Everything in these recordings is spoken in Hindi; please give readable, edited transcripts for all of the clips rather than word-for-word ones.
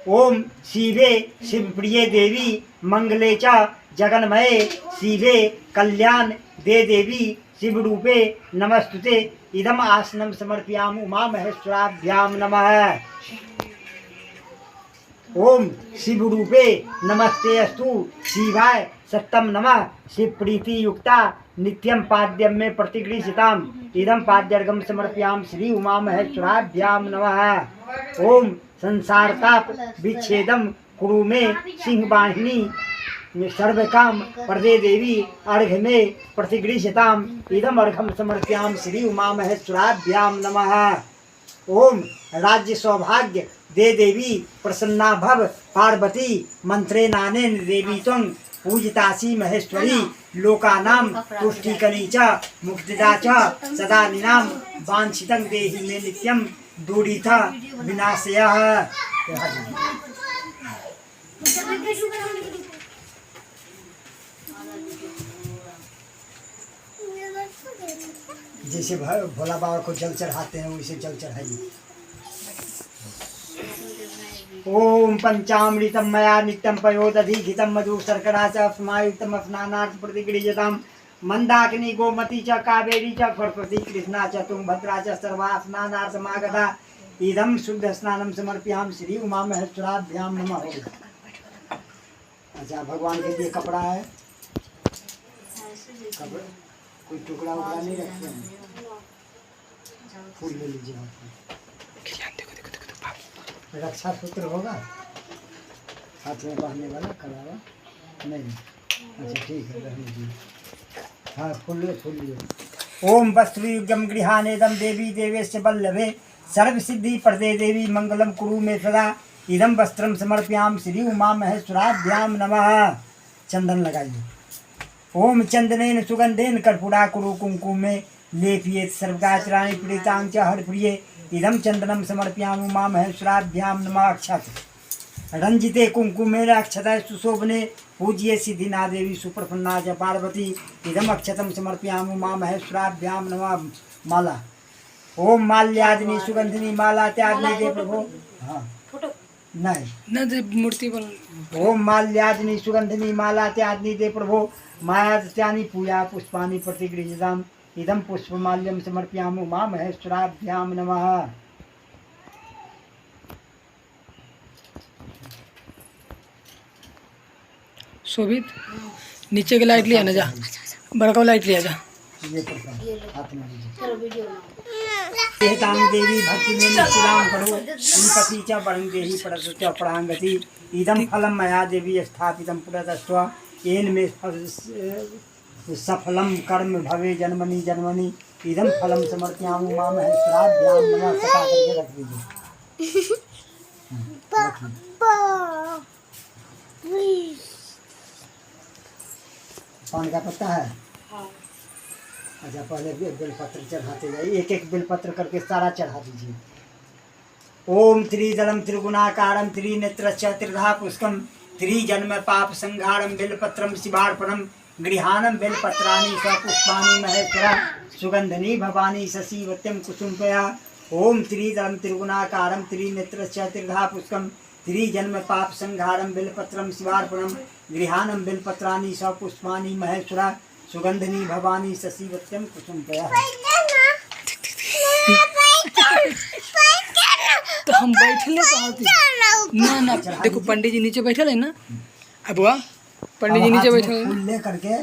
ओम शिवे शिवप्रिये देवी मंगले च जगन्मये शिवे कल्याण दे देवी शिवरूपे नमस्तुते। इदम आसनम समर्पयामि उमा महेश्वराभ्याम नमः। ओम शिवरूपे नमस्ते अस्तु शिवाय सत्यम नमः। शिव प्रीति युक्ता नित्यम पाद्यम में प्रतिगृहीताम इदम पाद्यर्घम समर्पयाम श्री उमा महेश्वराभ्याम नमः। ओम संसार ताप विच्छेदम कुरु में सिंह वाहिनी सर्वकाम प्रदे देवी अर्घ में प्रतिगृहीताम इदम अर्घम समर्पयाम श्री उमा महेश्वराभ्याम नमः। ओम राज्य सौभाग्य दे देवी प्रसन्ना भव पार्वती मंत्रे नानेन देवी त्वं पूजितासी महेश्वरी लोकानां तुष्टिकरी च मुक्तिदा च सदा निनाम वांछितं देहि मे नित्यं दूरीथा विनाशयः। जैसे भोला बाबा को जल चढ़ाते हैं वैसे जल चढ़ाइए। ओम पंचामृतम मया नित्यं पयोदधिघितं मधु शर्करा च स्मायुक्तम स्नानार्थ प्रतिगृह्यताम् मंदाकिनी गोमती च कावेरी च सरस्वती कृष्णा च तुंगभद्रा च सर्वा स्नानार्थमागता इदं शुद्ध स्नानं समर्पयामि श्री उमा महेश्वराभ्याम नमः। अच्छा भगवान के लिए कपड़ा है, कपड़ा कोई टुकड़ा उकड़ा नहीं रखते हैं। फूल ले लीजिए आप। रक्षा सूत्र होगा हाथ में बांधने वाला कलावा नहीं। अच्छा ठीक है रह लीजिए। हाँ फूल लिए। ओम वस्त्रयुगम गृहानेदम देवी देवेश बल्लभे सर्व सिद्धि प्रदे देवी मंगलम कुरु में सदा इदम वस्त्रम समर्पयाम श्री उमा महेश्वराभ्याम नमः। चंदन लगाइए। ओम चंदनेन सुगंधेन कर्पूरा कुरु कुंकुम में लेपिये सर्वगाचराणि प्रीतां च हरप्रिये इदम चंदनम समर्पयामि उमा महेश्वराभ्याम नमः। अक्षत रंजिते कुंकुमेन अक्षता सुशोभने पूज्ये सिद्धिना देवी सुप्रसन्ना च पार्वती इदम अक्षतम समर्पयामि उमा महेश्वराभ्याम नमः। माला ओम माल्यादिनी सुगंधिनी माला त्यागने दे प्रभु। हाँ नहीं न मूर्ति बन। ओम माल्यादिनी सुगंधिनी माला त्यागनी दे प्रभु मायादत्यानि पूजा पुष्पानि प्रतिगृहीताम् इदं पुष्पमाल्यं समर्पयामि उमा महेश्वराभ्याम नमः। शोभित नीचे की लाइट लिया ना जा, बड़का लाइट लिया जा। देवी भक्ति में निष्काम करो पति च वरं देहि परसुच परांगति इदं फलं मया देवी स्थापितं पुरतस्त्वा येन मे सफलम कर्म भवे जन्मनि जन्मनि इदम फलम समर्पयामि उमा महेश्वराभ्याम नमः। सका करके रख दीजिए। पान का पत्ता है। अच्छा पहले बेलपत्र चढ़ाते जाइए, एक एक बेलपत्र करके सारा चढ़ा दीजिए। ओम त्रिदलम त्रिगुणाकारम त्रिनेत्रश्च त्रिधा पुष्कम त्रिजन्म पाप संहारम बेलपत्रम शिवार्पणम गृहानम बेलपत्राणि सपुष्पाणि महेश्वरा सुगंधनी भवानी शशिवत्यम कुसुमपया। ओम त्रिदलम त्रिगुणाकारम त्रिनेत्रश्च त्रिधा पुष्कम त्रिजन्म पाप संहारम बेलपत्रम शिवार्पणम गृहानम बेलपत्राणि सपुष्पाणि महेश्वरा सुगंधनी भवानी शशिवत्यम कुसुमपया। तो हम बैठले ना ना देखो पंडित जी नीचे बैठे है ना अबुआ, पंडित जी नीचे बैठे फूल ले करके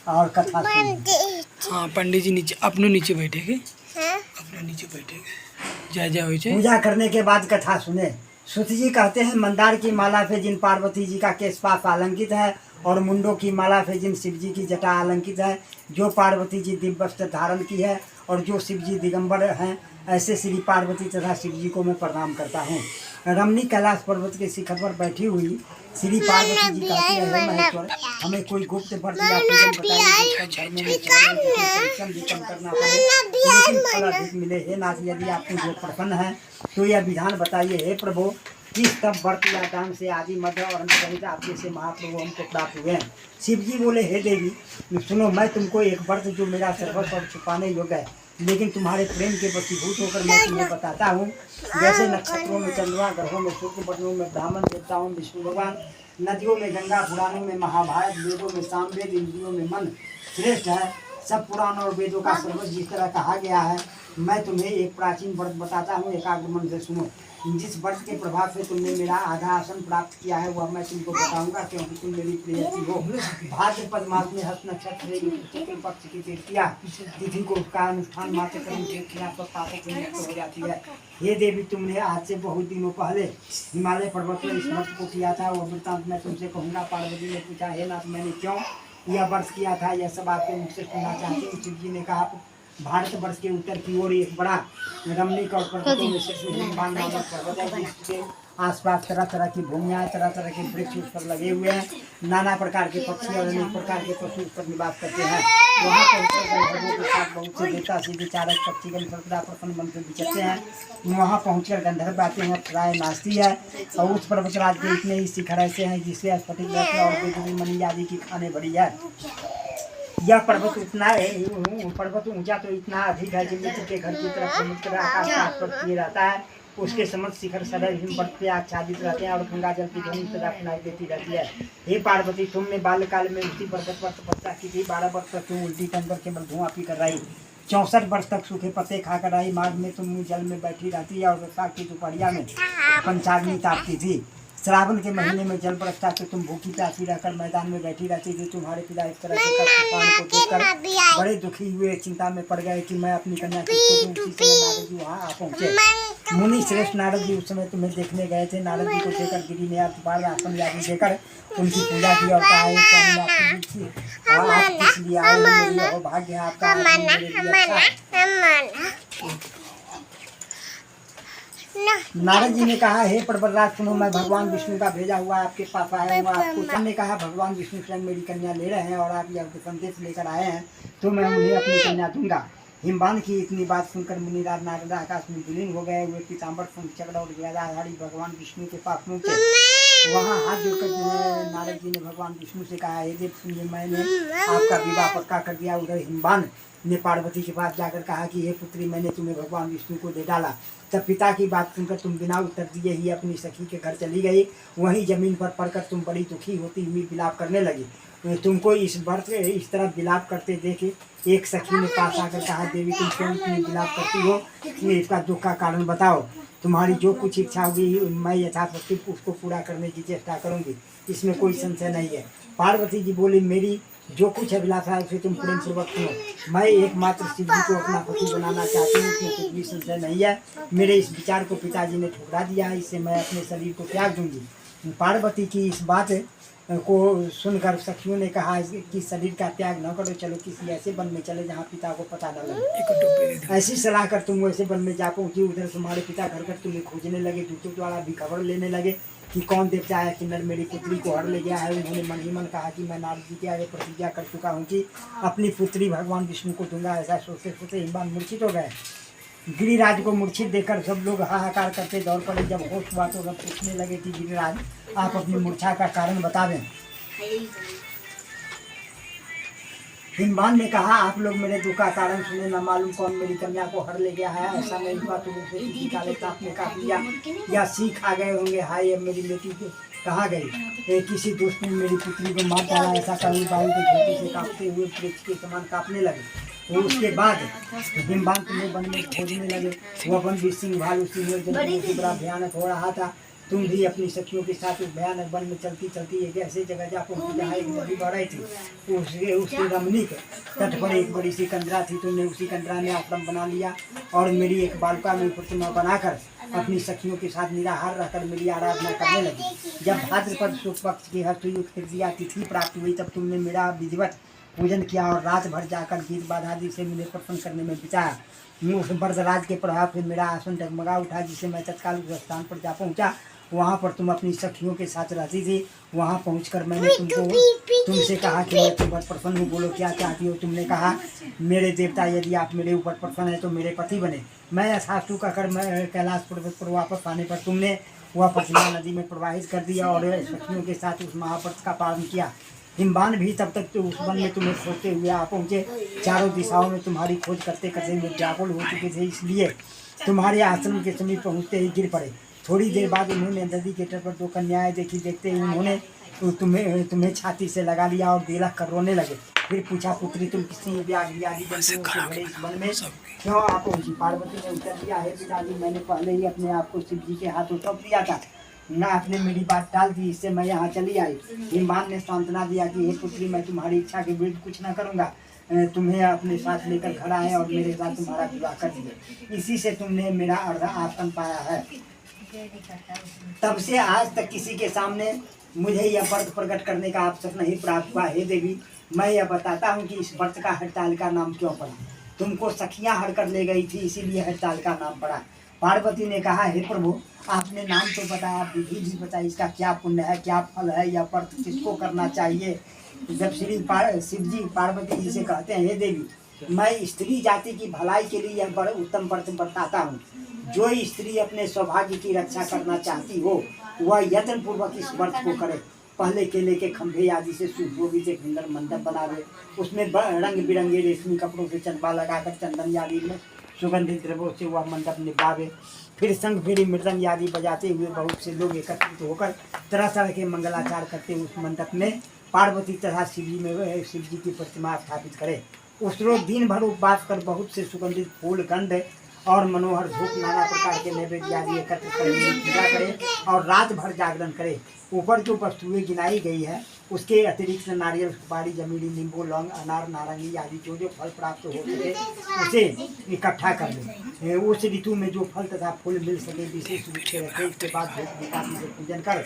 और कथा सुनिए। हाँ पंडित जी नीचे अपनों नीचे बैठेगे, अपने नीचे बैठेगे। जय जय हो। पूजा करने के बाद कथा सुने। सुत जी कहते हैं मंदार की माला से जिन पार्वती जी का केश पास अलंकित है और मुंडों की माला से जिन शिव जी की जटा अलंकित है, जो पार्वती जी दिव्य वस्त्र धारण की है और जो शिव जी दिगंबर हैं, ऐसे श्री पार्वती तथा शिव जी को मैं प्रणाम करता हूँ। रमणी कैलाश पर्वत के शिखर पर बैठी हुई श्री पार्वती जी कहती है, हे महेश्वर हमें कोई गुप्त व्रत या पूजन बताइए परिश्रम भी कम करना पड़े लेकिन फल अधिक मिले। हे नाथ यदि आप मुझे प्रसन्न है तो यह विधान बताइए। हे प्रभु किस तब व्रत या दान से आदि मध्य और अंत सहित आपके से महाप्रभु हमको प्राप्त हुए हैं। शिव जी बोले, हे देवी सुनो, मैं तुमको एक व्रत जो मेरा सर्वस्व और छुपाने योग्य है लेकिन तुम्हारे प्रेम के वशीभूत होकर मैं तुम्हें बताता हूँ। जैसे नक्षत्रों में चंद्रमा, ग्रहों में शुक्र, वर्णों में ब्राह्मण, देवताओं में विष्णु भगवान, नदियों में गंगा, पुराणों में महाभारत, वेदों में सामवेद, इंद्रियों में मन श्रेष्ठ है। सब पुराण और वेदों का सर्वस्व जिस तरह कहा गया है, मैं तुम्हें एक प्राचीन व्रत बताता हूँ, एकाग्र मन से सुनो। जिस व्रत के प्रभाव से तुमने मेरा आधा आसन प्राप्त किया है वह मैं तुमको बताऊंगा, क्योंकि तुम मेरी प्रियसी हो। भाद्रपद मास में हस्त नक्षत्र से शुक्ल पक्ष की तृतीया तिथि को उसका अनुष्ठान मात्र कर्म से पापों से मुक्त हो जाती है। हे देवी, तुमने आज से बहुत दिनों पहले हिमालय पर्वत पर इस व्रत को किया था, वह वृत्तांत मैं तुमसे कहूँगा। पार्वती ने पूछा, हे नाथ, मैंने क्यों यह वर्ष किया था, यह सब आपके मुझसे सुनना चाहते हैं। शिव जी ने कहा, भारत वर्ष के उत्तर की ओर एक बड़ा रमणीक और पर्वतों में हिमवान नामक पर्वत है, जिसके आसपास तरह तरह की भूमियाँ, तरह तरह के वृक्ष उस पर लगे हुए हैं। नाना प्रकार के पक्षी और अनेक प्रकार के पशु उस पर निवास करते हैं। वहाँ पहुँचकर गंधर्वों के साथ बहुत से देवता सीधे चारक पक्षीगण सर्वदा प्रसन्न मन से विचरते हैं। वहाँ पहुँचकर गंधर्व आते हैं, प्राय नाचती है। और उस पर्वतराज के इतने ही शिखर ऐसे हैं जिससे स्फटिक रत्न और बेदुनी मणि आदि की खाने भरी है। यह पर्वत उतना है, पर्वत ऊंचा तो इतना अधिक है कि मित्र के घर की तरफ समुद्र आकाश का स्पर्श किए रहता है। उसके समस्त शिखर सदैव हिमपर्वत पे आच्छादित रहते हैं और गंगा जल की ध्वनि सदा सुनाई देती रहती है। हे पार्वती, तुमने बाल्यकाल में उसी पर्वत पर तपस्या की थी। 12 वर्ष तक तुम उल्टी तन पर केवल धुआं पी कर रही, 64 वर्ष तक सूखे पत्ते खाकर रही। माघ में तुम जल में बैठी रहती और वैशाख की दोपहरिया में पंचाग्नि तापती थी। श्रावण के महीने में जल बरसता तो तुम भूखी प्यासी रहकर मैदान में बैठी रहती थी। तुम्हारे पिता इस तरह के तूफान को देखकर बड़े दुखी हुए, चिंता में पड़ गए कि मैं अपनी कन्या किसको दूं। उसी समय नारद जी वहाँ आ पहुँचे। मुनि श्रेष्ठ नारद जी उस समय तुम्हें देखने गए थे। नारद जी को देखकर गिरी ने अर्धपाल आसन आदि देकर उनकी पूजा की और कहा, आप किस लिए आए हैं, मेरी भाग्य है आपका, मेरे लिए अच्छा। नारद जी ने कहा, हे पर्वतराज सुनो, मैं भगवान विष्णु का भेजा हुआ आपके पास आया हूँ। आपको हमने कहा भगवान विष्णु स्वयं मेरी कन्या ले रहे हैं और आप यह संदेश लेकर आए हैं तो मैं उन्हें अपनी कन्या दूंगा। हिमवान की इतनी बात सुनकर मुनिराज नारद आकाश में विलीन हो गए। हुए पीताम्बर चक्र और गदाधारी भगवान विष्णु के पास पहुँचे। वहाँ हाथ जोड़कर नारद जी ने भगवान विष्णु से कहा, हे देव सुनिए, मैंने आपका विवाह पक्का कर दिया। उधर हिमवान ने पार्वती के पास जाकर कहा कि हे पुत्री, मैंने तुम्हें भगवान विष्णु को दे डाला। तब पिता की बात सुनकर तुम बिना उत्तर दिए ही अपनी सखी के घर चली गई। वहीं जमीन पर पड़कर तुम बड़ी दुखी होती हुई विलाप करने लगी। तुमको इस वर्ष इस तरह विलाप करते देखे एक सखी ने पास आकर कहा, देवी, तुम क्यों इतनी विलाप करती हो, इसका दुख का कारण बताओ। तुम्हारी जो कुछ इच्छा होगी मैं यथाशक्ति उसको पूरा करने की चेष्टा करूंगी, इसमें कोई संशय नहीं है। पार्वती जी बोली, मेरी जो कुछ अभिलाषा है उसे तुम प्रेम पूर्वक सुनो। मैं एकमात्र शिव जी को अपना पति बनाना चाहती हूँ, इसमें कुछ भी संशय नहीं है। मेरे इस विचार को पिताजी ने ठुकरा दिया है, इससे मैं अपने शरीर को त्याग दूंगी। पार्वती की इस बात को सुनकर सखियों ने कहा कि शरीर का त्याग न करो, चलो किसी ऐसे वन में चले जहाँ पिता को पता न लगे। ऐसी सलाह कर तुम वैसे वन में जा पहुँची। उधर तुम्हारे पिता घर घर तुम्हें खोजने लगे, दूतों द्वारा भी खबर लेने लगे कि कौन देवता है किन्नर मेरी पुत्री को हर ले गया है। उन्होंने मन ही मन कहा कि मैं नारद जी के आगे प्रतिज्ञा कर चुका हूँ कि अपनी पुत्री भगवान विष्णु को दूंगा। ऐसा सोचते सोचते हिमवान मूर्छित हो गए। गिरिराज को मूर्छित देखकर सब लोग हाहाकार करते दौड़ पड़े। जब होश हुआ तो सब पूछने लगे कि गिरिराज, आप अपनी मूर्छा का कारण बता दें। हिमवान ने कहा, आप लोग मेरे दुख का कारण सुने, न मालूम कौन मेरी कन्या को हर ले गया है। ऐसा नहीं हुआ तो मुझे किसी काले सांप ने काट लिया या सीख आ गए होंगे। हाय, अब मेरी बेटी कहाँ गई? किसी दुष्ट ने मेरी पुत्री को मार डाला। ऐसा कभी वायु के झोंके से कांपते हुए वृक्ष के समान कांपने लगे। तो उसके बाद हिमवान तुम्हें वन में खोजने लगे। वो वन भी सिंह भालू सिंह जंतुओं से बड़ा भयानक हो रहा था। तुम भी अपनी सखियों के साथ उस भयानक वन में चलती चलती एक ऐसी जगह जा पहुंची जहाँ एक नदी बह रही थी। उसके रमणीक तट पर एक बड़ी सी कंदरा थी। तुमने उसी कंदरा में आश्रम बना लिया और मेरी एक बालिका में प्रतिमा बनाकर अपनी सखियों के साथ निराहार रहकर मेरी आराधना करने लगी। जब भाद्रपद शुक्ल पक्ष की हस्तयुक्त तृतीया तिथि प्राप्त हुई तब तुमने मेरा विधिवत पूजन किया और रात भर जाकर गीत बाधादि से मुझे प्रसन्न करने में बिताया। उस वरदराज के प्रभाव से मेरा आसन डगमगा उठा, जिसे मैं तत्काल उस स्थान पर जा पहुंचा। वहाँ पर तुम अपनी सखियों के साथ रहती थी। वहाँ पहुँचकर मैंने तुमसे कहा कि मैं तुम पर प्रसन्न हूँ, बोलो क्या चाहती हो। तुमने कहा, मेरे देवता, यदि आप मेरे ऊपर प्रसन्न है तो मेरे पति बने। मैं यथास्तु कहकर मैं कैलाश पर्वत पर वापस आने पर तुमने वह प्रतिमा नदी में प्रवाहित कर दिया और सखियों के साथ उस महापर्वत का पालन किया। हिमवान भी तब तक तो उस वन में तुम्हें खोजते हुए आ पहुँचे। चारों दिशाओं में तुम्हारी खोज करते करते वे व्याकुल हो चुके थे, इसलिए तुम्हारे आश्रम के समीप पहुँचते ही गिर पड़े। थोड़ी देर बाद उन्होंने नदी के तट पर 2 कन्याएं देखी। देखते ही उन्होंने तुम्हें छाती से लगा लिया और दिलक कर रोने लगे। फिर पूछा, पुत्री तुम किसी व्याघ्र आदि जंतुओं से भरे इस वन में क्यों आ पहुंची? पार्वती ने उत्तर दिया, है पिताजी, मैंने पहले ही अपने आप को शिव जी के हाथों सौंप दिया था। ना आपने मेरी बात टाल दी, इससे मैं यहाँ चली आई। हिमवान ने सांत्वना दिया कि हे पुत्री, मैं तुम्हारी इच्छा के विरुद्ध कुछ न करूँगा। तुम्हें अपने साथ लेकर खड़ा है और मेरे साथ तुम्हारा विवाह कर दिया। इसी से तुमने मेरा अर्ध आसन पाया है। तब से आज तक किसी के सामने मुझे यह व्रत प्रकट करने का अवसर नहीं प्राप्त हुआ। हे देवी, मैं यह बताता हूँ कि इस व्रत का हड़तालिका नाम क्यों पड़ा। तुमको सखियाँ हड़ कर ले गई थी, इसीलिए हड़तालिका नाम पड़ा। पार्वती ने कहा, हे प्रभु, आपने नाम तो बताया, विधि भी बताई, इसका क्या पुण्य है, क्या फल है, यह व्रत किसको करना चाहिए। जब शिव जी पार्वती जी से कहते हैं, हे देवी, मैं स्त्री जाति की भलाई के लिए यह बड़ा उत्तम व्रत बताता हूँ। जो स्त्री अपने सौभाग्य की रक्षा करना चाहती हो वह यत्न पूर्वक इस व्रत को करे। पहले केले के खंभे आदि से सुशोभित एक सुंदर मंडप बनावे, उसमें रंग बिरंगे रेशमी कपड़ों से चंबा लगाकर चंदन आदि में सुगंधित द्रव्यों से वह मंडप निभावे। फिर संग फेरी मृदंग आदि बजाते हुए बहुत से लोग एकत्रित होकर तरह तरह के मंगलाचार करते उस मंडप में पार्वती तथा शिव जी की प्रतिमा स्थापित करे। उस रोज दिन भर उपवास कर बहुत से सुगंधित फूल, गंध और मनोहर धूप, नाना प्रकार के नैवेद्य आदि एकत्र करने की पूजा करे और रात भर जागरण करे। ऊपर जो वस्तुएं गिनाई गई है उसके अतिरिक्त नारियल, सुपारी, जमीनी, नींबू, लौंग, अनार, नारंगी आदि जो जो फल प्राप्त हो सके उसे इकट्ठा कर ले। उस ऋतु में जो फल तथा फूल मिल सके विशेष रूप से रखे। इसके बाद धूप से पूजन कर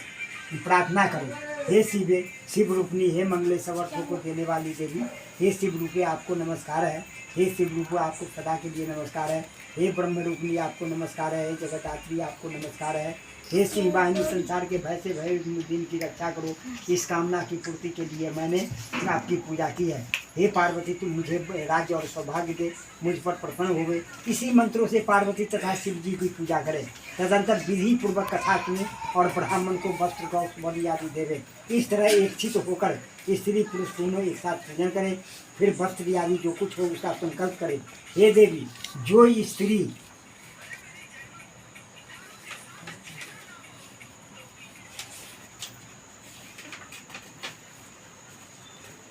प्रार्थना करें, हे शिव रूपनी, हे मंगले समर्थों को देने वाली देवी, हे शिव रूपे आपको नमस्कार है। हे शिव रूप आपको सदा के लिए नमस्कार है। हे ब्रह्म रूपनी आपको नमस्कार है। हे जगदात्री आपको नमस्कार है। हे शिववाहिनी, संसार के भय से भय दिन की रक्षा करो। इस कामना की पूर्ति के लिए मैंने आपकी पूजा की है। हे पार्वती, तुम मुझे राज्य और सौभाग्य दे, मुझ पर प्रसन्न हो गए। इसी मंत्रों से पार्वती तथा शिव जी की पूजा करें। तदंतर विधि पूर्वक कथा सुने और ब्राह्मण को वस्त्र गौरी आदि देवे। इस तरह एकत्रित होकर स्त्री पुरुष दोनों एक साथ पूजन करें। फिर वस्त्र आदि जो कुछ हो उसका संकल्प करें। हे देवी, जो स्त्री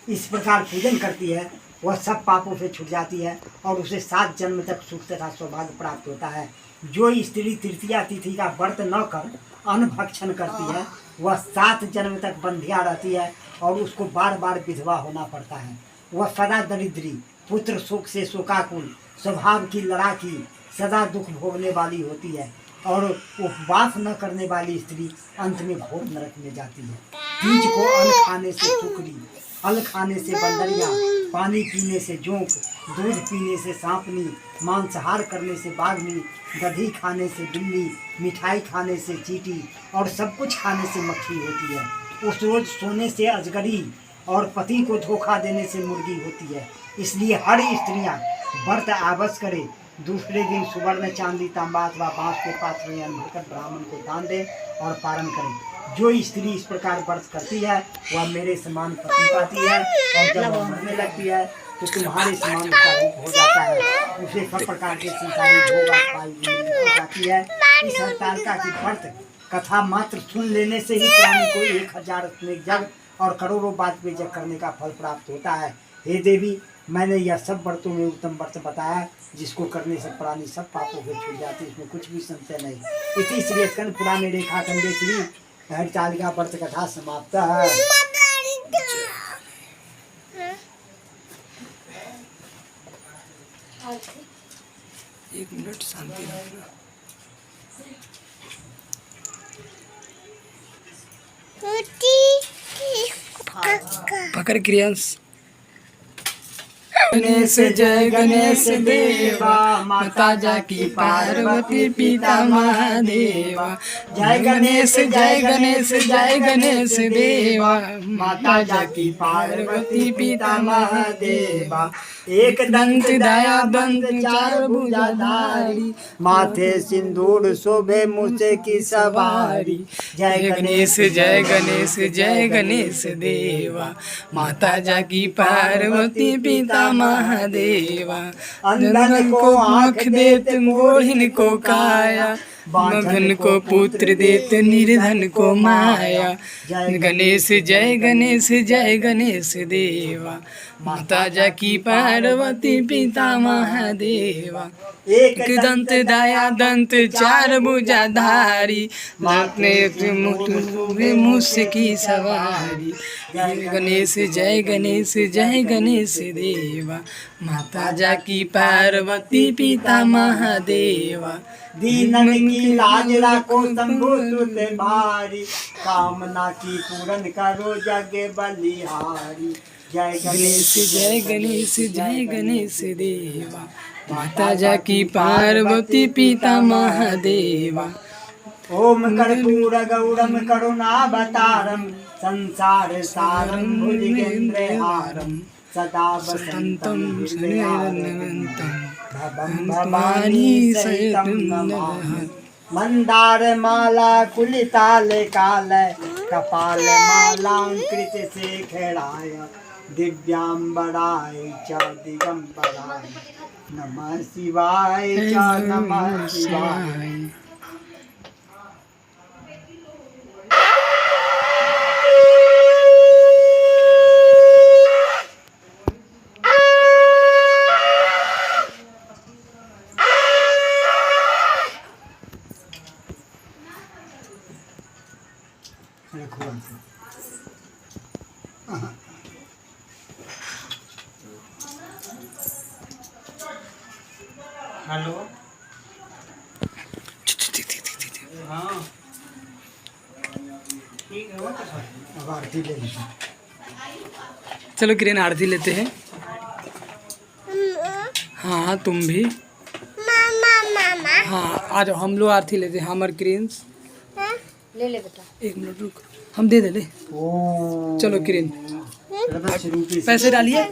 इस प्रकार पूजन करती है वह सब पापों से छूट जाती है और उसे 7 जन्म तक सुख तथा सौभाग्य प्राप्त होता है। जो स्त्री तृतीया तिथि का व्रत न कर अन्न भक्षण करती है वह 7 जन्म तक बंधिया रहती है और उसको बार बार विधवा होना पड़ता है। वह सदा दरिद्री, पुत्र शोक से शोकाकुल, स्वभाव की लड़ाकी, सदा दुख भोगने वाली होती है और उपवास न करने वाली स्त्री अंत में घोर नरक में जाती है। बीज को अन्न खाने से सुकरी, फल खाने से बंदरिया, पानी पीने से जोंक, दूध पीने से सांपनी, मांसाहार करने से बाघनी, दही खाने से बिल्ली, मिठाई खाने से चींटी और सब कुछ खाने से मक्खी होती है। उस रोज सोने से अजगरी और पति को धोखा देने से मुर्गी होती है। इसलिए हर स्त्रियां व्रत अवश्य करे। दूसरे दिन सुवर्ण, चांदी, तांबा अथवा बांस के पात्र में अन्न भरकर ब्राह्मण को दान दे और पारण करे। जो स्त्री इस प्रकार व्रत करती है वह मेरे समान पति पाती है और जब वह मरने लगती है तो तुम्हारे समान उसका रूप हो जाता है। उसे सब प्रकार के संसारी भोग हो जाती है। इस हड़तालिका की व्रत कथा मात्र सुन लेने से ही प्राणी को 1000 यज्ञ और करोड़ों बाजपेय यज्ञ करने का फल प्राप्त होता है। हे देवी, मैंने यह सब व्रतों में उत्तम व्रत बताया जिसको करने से प्राणी सब पापों से छूट जाते, इसमें कुछ भी संशय नहीं। इसी श्री स्कंद पुराणे रेखाखंडे श्री हड़तालिका व्रत कथा समाप्त है। एक मिनट शांति रखना। पकड़ क्रियांश। गणेश जय गणेश देवा, माता जाकी पार्वती पिता महादेवा। जय गणेश जय गणेश जय गणेश देवा, माता जाकी पार्वती पिता महादेवा। एक दंत दया दंत चार भुजाधारी, माथे सिंदूर शोभे मुझे की सवारी। जय गणेश जय गणेश जय गणेश देवा, माता जाकी पार्वती पिता महादेवा। अंधन को आँख देत मोहिन को काया, मगन को पुत्र देत निर्धन को माया। गणेश जय गणेश जय गणेश देवा, माता जाकी पार्वती पिता महादेवा। एक दंत दया दंत चार भुजाधारी, माथे मुझ की सवारी। जय गणेश जय गणेश जय गणेश देवा, माता जाकी पार्वती पिता महादेवा। दीनन की लाज राखो शंभु सुत भारी, कामना की पूर्ण करो जग बलिहारी। जय गणेश जय गणेश जय गणेश देवा, माता जाकी पार्वती पिता महादेवा। ओम कर्पूर गौरम करुणावतारम, संसार सारम भुजगेन्द्रहारम, सदा वसंतम हृदयारविंदम, भवानी सहितं नमः। मंदार माला कुलिताल काल, कपाल मालांकृत शेखराय, दिव्यांबराय च दिगंबराय, नमः शिवाय च नमः शिवाय। हेलो हाँ ठीक है, अब आरती ले लीजिए। चलो किरण आरती लेते हैं। हाँ तुम भी। हाँ आ जाओ, हम लोग आरती लेते हैं। हमर क्रिंस ले ले बेटा, एक मिनट रुक, हम दे दे ले। चलो किरण पैसे डालिए,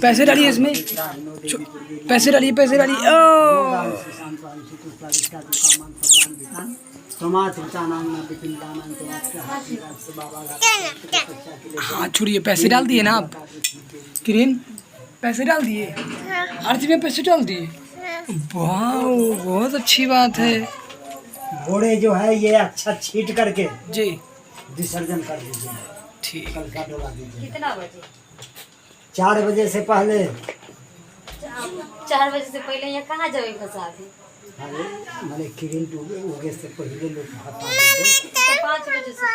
पैसे डालिए इसमें, पैसे डालिए, पैसे डालिए। ओ हाँ छुड़िए, पैसे डाल दिए ना आप? किरण पैसे डाल दिए, आरती में पैसे डाल दिए। वाह बहुत अच्छी बात है। घोड़े जो है ये अच्छा छीट करके जी विसर्जन कर दीजिए। ठीक, कल का डोला दीजिए। कितना बजे? 4 बजे से पहले। 4 बजे से पहले यहाँ कहाँ जावे फंसा थे? अरे मैंने किरण उगे से पहले लोग हटा देते। 5 बजे से